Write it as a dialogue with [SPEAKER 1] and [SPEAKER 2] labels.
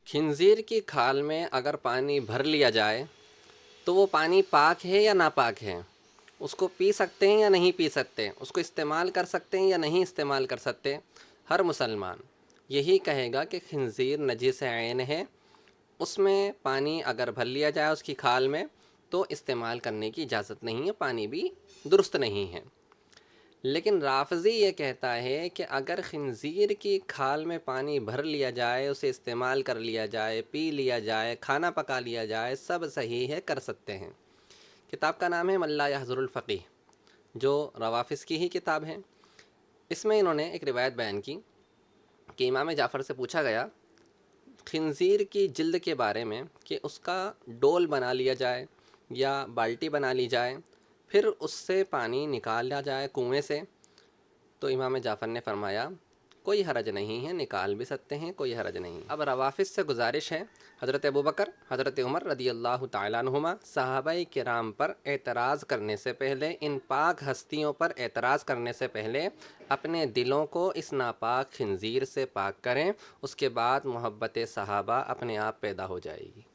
[SPEAKER 1] खंजीर की खाल में अगर पानी भर लिया जाए तो वो पानी पाक है या नापाक है, उसको पी सकते हैं या नहीं पी सकते, उसको इस्तेमाल कर सकते हैं या नहीं इस्तेमाल कर सकते। हर मुसलमान यही कहेगा कि खंजीर नजिस ऐन है, उसमें पानी अगर भर लिया जाए उसकी खाल में तो इस्तेमाल करने की इजाज़त नहीं है, पानी भी दुरुस्त नहीं है। लेकिन राफ़ज़ी ये कहता है कि अगर खंजीर की खाल में पानी भर लिया जाए, उसे इस्तेमाल कर लिया जाए, पी लिया जाए, खाना पका लिया जाए, सब सही है, कर सकते हैं। किताब का नाम है मल्ला यहज़ुरुल फ़क़ीह, जो रवाफ़िज़ की ही किताब है। इसमें इन्होंने एक रिवायत बयान की कि इमाम जाफ़र से पूछा गया खंजीर की जिल्द के बारे में कि उसका डोल बना लिया जाए या बाल्टी बना ली जाए, फिर उससे पानी निकाला जाए कुएं से। तो इमाम जाफ़र ने फरमाया कोई हरज नहीं है, निकाल भी सकते हैं, कोई हरज नहीं। अब रवाफ़िज़ से गुजारिश है, हज़रत अबू बकर, हज़रत उमर रदी अल्लाह तआला अन्हुमा सहाबाए किराम पर एतराज़ करने से पहले, इन पाक हस्तियों पर एतराज़ करने से पहले अपने दिलों को इस नापाक खंजीर से पाक करें, उसके बाद मोहब्बत सहाबा अपने आप पैदा हो जाएगी।